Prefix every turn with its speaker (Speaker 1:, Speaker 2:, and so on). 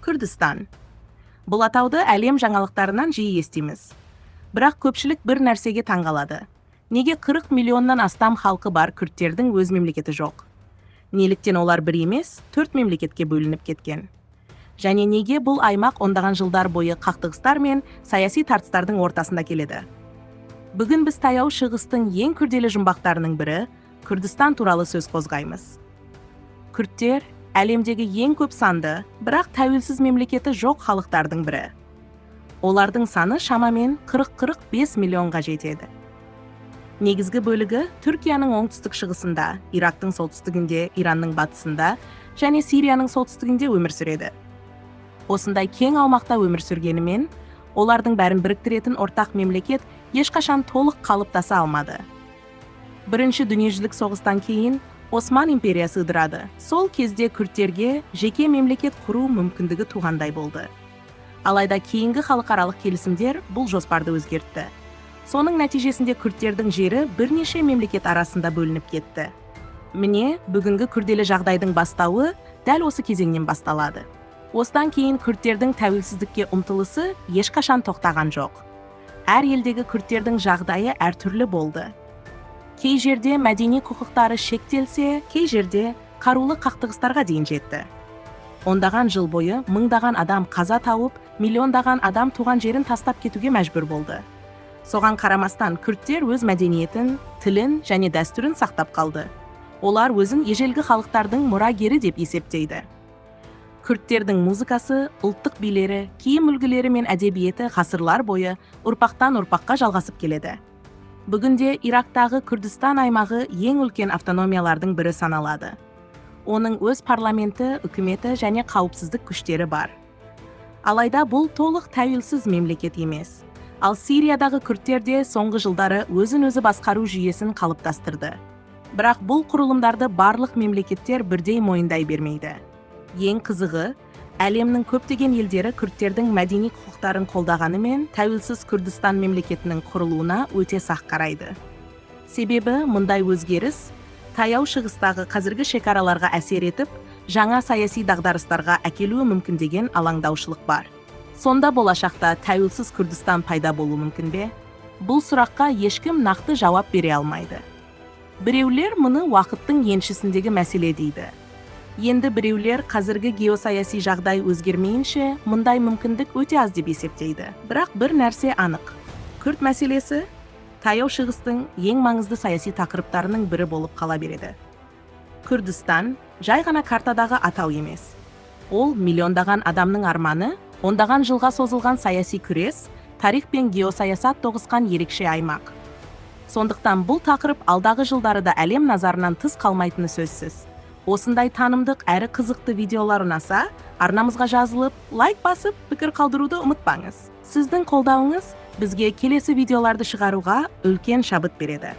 Speaker 1: Күрдістан. Бұл атауды әлем жаңалықтарынан жиі естиміз. Бірақ көпшілік бір нәрсеге таңғалады. Неге 40 миллионнан астам халқы бар күрдтердің өз мемлекеті жоқ? Неліктен олар бір емес, 4 мемлекетке бөлініп кеткен? Және неге бұл аймақ ондаған жылдар бойы қақтығыстар мен саяси тартыстардың ортасында келеді? Бүгін біз таяу шығыстың ең күрделі жұмбақтарының бірі Күрдістан туралы сөз қозғаймыз. Күрдтер әлемдегі ең көп санды, бірақ тәуелсіз мемлекеті жоқ халықтардың бірі. Олардың саны шамамен 40-45 миллионға жетеді. Негізгі бөлігі Түркияның оңтүстік шығысында, Ирактың солтүстігінде, Иранның батысында және Сирияның солтүстігінде өмір сүреді. Осындай кең аумақта өмір сүргенімен, олардың бәрін біріктіретін ортақ мемлекет ешқашан толық қалыптаса алмады. Бірінші дүниежүзілік соғыстан кейін Осман империясы ыдырады. Сол кезде күрдтерге жеке мемлекет құру мүмкіндігі туғандай болды. Алайда кейінгі халықаралық келісімдер бұл жоспарды өзгертті. Соның нәтижесінде күрдтердің жері бірнеше мемлекет арасында бөлініп кетті. Міне, бүгінгі күрделі жағдайдың бастауы дәл осы кезеңнен басталады. Осыдан кейін күрдтердің тәуелсіздікке ұмтылысы ешқашан тоқтаған жоқ. Әр елдегі күрдтердің жағдайы әртүрлі болды. Кей жерде мәдени құқықтары шектелсе, кей жерде қарулы қақтығыстарға дейін жетті. Ондаған жыл бойы мыңдаған адам қаза тауып, миллиондаған адам туған жерін тастап кетуге мәжбүр болды. Соған қарамастан күрдтер өз мәдениетін, тілін және дәстүрін сақтап қалды. Олар өзін ежелгі халықтардың мұрагері деп есептейді. Күрдтердің музыкасы, ұлттық билері, киім үлгілері мен әдебиеті ғасырлар бойы ұрпақтан ұрпаққа жалғасып келеді. Бүгінде Ирактағы Күрдістан аймағы ең үлкен автономиялардың бірі саналады. Оның өз парламенті, үкіметі және қауіпсіздік күштері бар. Алайда бұл толық тәуелсіз мемлекет емес. Ал Сириядағы күрдтер де соңғы жылдары өзін-өзі басқару жүйесін қалыптастырды. Бірақ бұл құрылымдарды барлық мемлекеттер бірдей мойындай бермейді. Ең қызығы, әлемнің көптеген елдері күрдтердің мәдени құқықтарын қолдағанымен, тәуелсіз Күрдістан мемлекетінің құрылуына өте сақ қарайды. Себебі мұндай өзгеріс таяу шығыстағы қазіргі шекараларға әсер етіп, жаңа саяси дағдарыстарға әкелуі мүмкін деген алаңдаушылық бар. Сонда болашақта тәуелсіз Күрдістан пайда болуы мүмкін бе? Бұл сұраққа ешкім нақты жауап бере алмайды. Біреулер мұны уақыттың еншісіндегі мәселе дейді. Енді біреулер қазіргі геосаяси жағдай өзгермейінше, мұндай мүмкіндік өте аз деп есептейді. Бірақ бір нәрсе анық. Күрд мәселесі таяу шығыстың ең маңызды саяси тақырыптарының бірі болып қала береді. Күрдістан жай ғана картадағы атау емес. Ол миллиондаған адамның арманы, ондаған жылға созылған саяси күрес, тарих пен геосаясат тоғысқан ерекше аймақ. Сондықтан бұл тақырып алдағы жылдарда әлем назарынан тыс қалмайтыны сөзсіз. Осындай танымдық әрі қызықты видеолар ұнаса, арнамызға жазылып, лайк басып, пікір қалдыруды ұмытпаңыз. Сіздің қолдауыңыз бізге келесі видеоларды шығаруға үлкен шабыт береді.